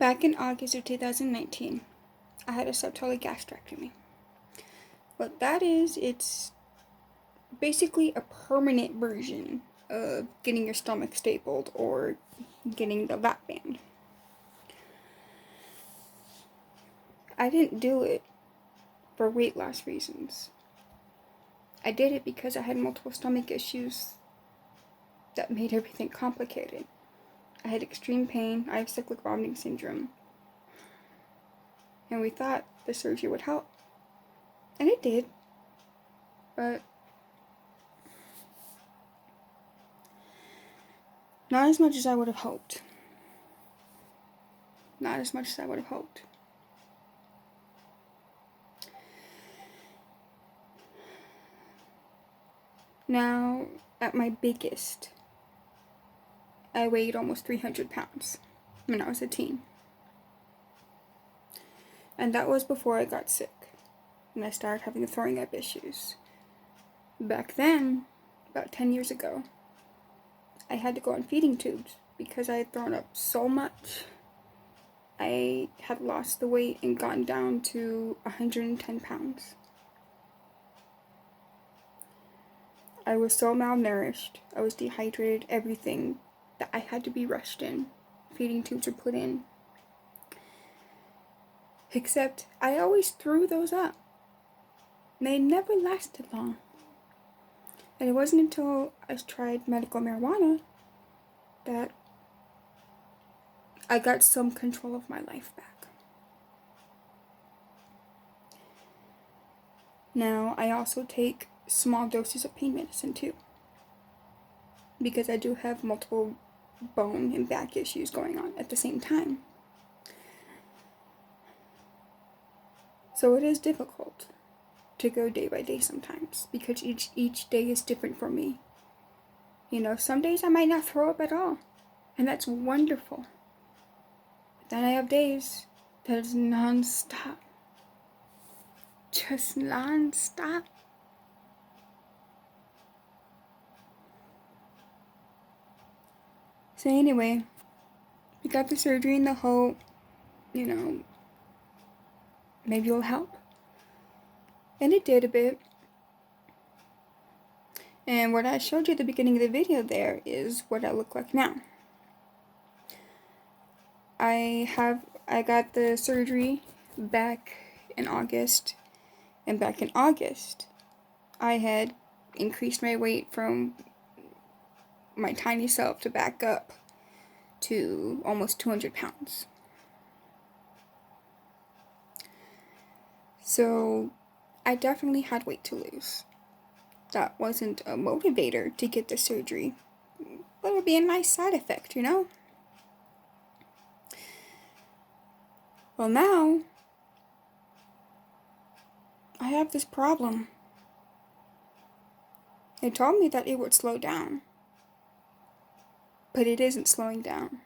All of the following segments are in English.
Back in August of 2019, I had a subtotal gastrectomy. What that is, it's basically a permanent version of getting your stomach stapled or getting the lap band. I didn't do it for weight loss reasons. I did it because I had multiple stomach issues that made everything complicated. I had extreme pain, I have cyclic vomiting syndrome, and we thought the surgery would help. And it did, but not as much as I would have hoped. Not as much as I would have hoped. Now, at my biggest, I weighed almost 300 pounds when I was a teen. And that was before I got sick and I started having the throwing up issues. Back then, about 10 years ago, I had to go on feeding tubes because I had thrown up so much. I had lost the weight and gotten down to 110 pounds. I was so malnourished, I was dehydrated, everything, that I had to be rushed in. Feeding tubes were put in. Except, I always threw those up. They never lasted long. And it wasn't until I tried medical marijuana that I got some control of my life back. Now, I also take small doses of pain medicine too, because I do have multiple bone and back issues going on at the same time. So it is difficult to go day by day sometimes, because each day is different for me. You know, some days I might not throw up at all, and that's wonderful. But then I have days that is non-stop. Just non-stop. So anyway, we got the surgery in the hope, maybe it'll help. And it did a bit. And what I showed you at the beginning of the video there is what I look like now. I got the surgery back in August. And back in August, I had increased my weight from my tiny self to back up to almost 200 pounds. So I definitely had weight to lose. That wasn't a motivator to get the surgery, but it would be a nice side effect, you know? Well, now I have this problem. They told me that it would slow down, but it isn't slowing down.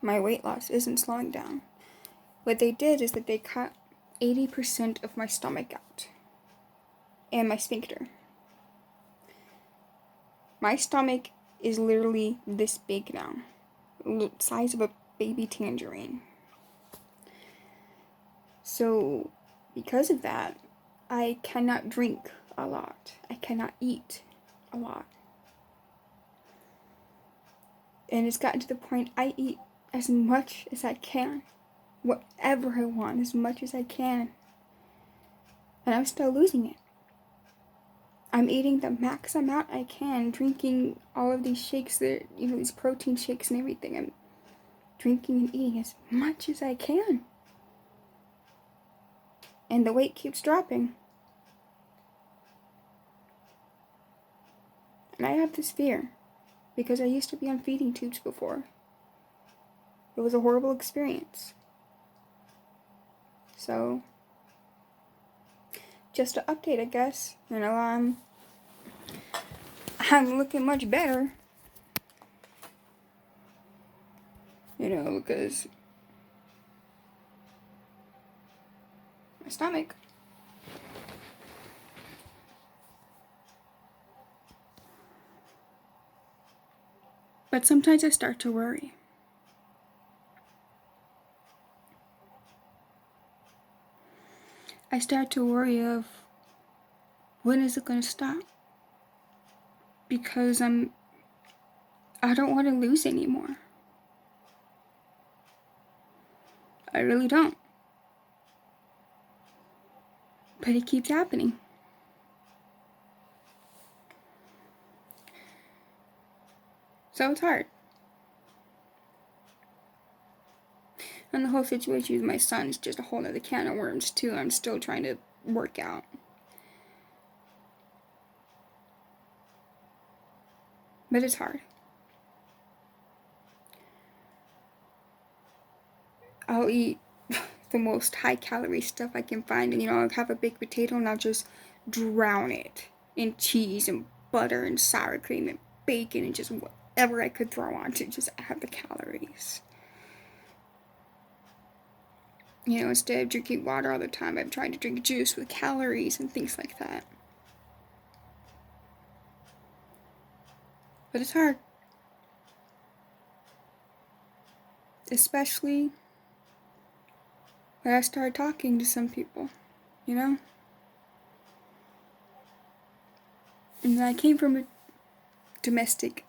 My weight loss isn't slowing down. What they did is that they cut 80% of my stomach out and my sphincter. My stomach is literally this big now, size of a baby tangerine. So because of that, I cannot drink a lot. I cannot eat a lot. And it's gotten to the point I eat as much as I can. Whatever I want, as much as I can. And I'm still losing it. I'm eating the max amount I can, drinking all of these shakes, these protein shakes and everything. I'm drinking and eating as much as I can. And the weight keeps dropping. And I have this fear, because I used to be on feeding tubes before. It was a horrible experience. So, just to update, I guess, I'm looking much better, because my stomach. But sometimes I start to worry. I start to worry of when is it going to stop? Because I don't want to lose anymore. I really don't. But it keeps happening. So it's hard. And the whole situation with my son is just a whole other can of worms too. I'm still trying to work out. But it's hard. I'll eat the most high calorie stuff I can find, and I'll have a baked potato and I'll just drown it in cheese and butter and sour cream and bacon and just whatever I could throw on to just add the calories. Instead of drinking water all the time, I'm trying to drink juice with calories and things like that. But it's hard. Especially when I started talking to some people, And I came from a domestic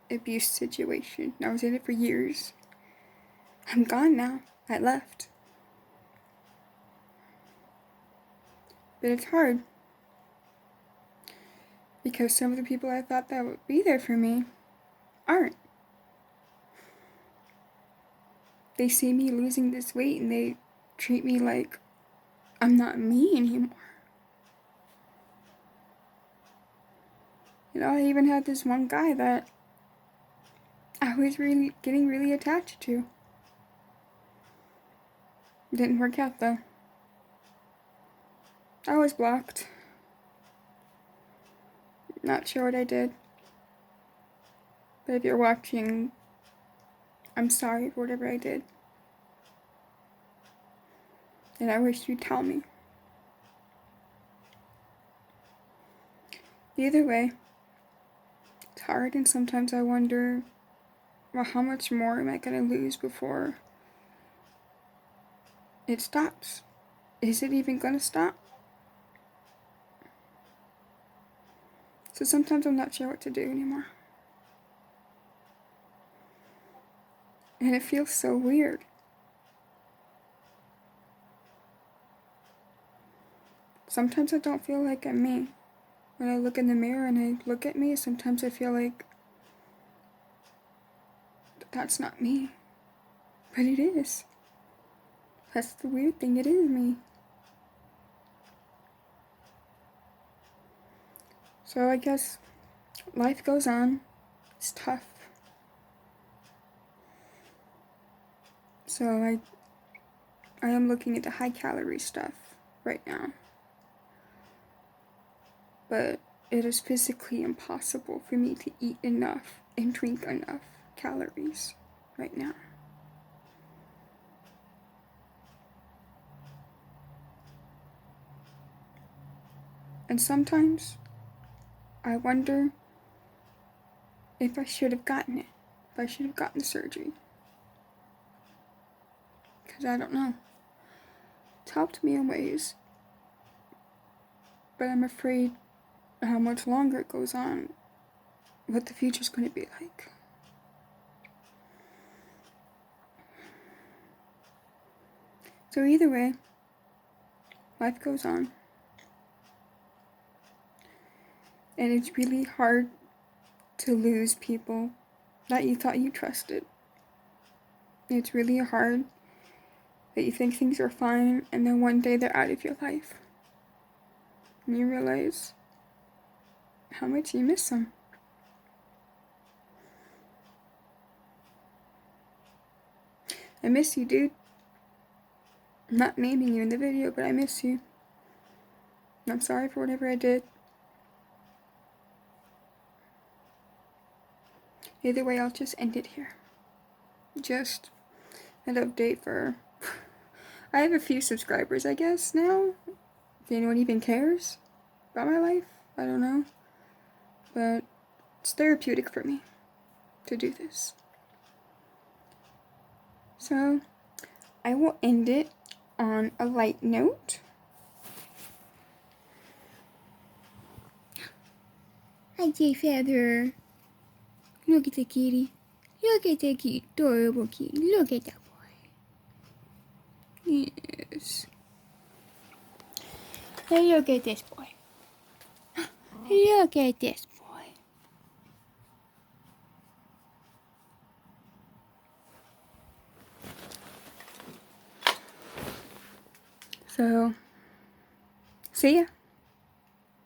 abuse situation. I was in it for years. I'm gone now. I left. But it's hard. Because some of the people I thought that would be there for me aren't. They see me losing this weight and they treat me like I'm not me anymore. I even had this one guy that I was getting really attached to. Didn't work out though. I was blocked. Not sure what I did. But if you're watching, I'm sorry for whatever I did. And I wish you'd tell me. Either way, it's hard, and sometimes I wonder, well, how much more am I going to lose before it stops? Is it even going to stop? So sometimes I'm not sure what to do anymore. And it feels so weird. Sometimes I don't feel like I'm me. When I look in the mirror and I look at me, sometimes I feel like that's not me. But it is. That's the weird thing, it is me. So I guess life goes on. It's tough. So I am looking at the high calorie stuff right now. But it is physically impossible for me to eat enough and drink enough calories right now. And sometimes I wonder if I should have gotten it, if I should have gotten the surgery. Because I don't know. It's helped me in ways, but I'm afraid how much longer it goes on, what the future's going to be like. So either way, life goes on. And it's really hard to lose people that you thought you trusted. It's really hard that you think things are fine and then one day they're out of your life. And you realize how much you miss them. I miss you, dude. I'm not naming you in the video, but I miss you. I'm sorry for whatever I did. Either way, I'll just end it here. Just an update for... I have a few subscribers, I guess, now. If anyone even cares about my life, I don't know. But it's therapeutic for me to do this. So, I will end it on a light note. Hi, J Feather. Look at the kitty. Look at the cute, adorable kitty. Look at that boy. Yes. Hey, look at this boy. Look at this boy. So, see ya.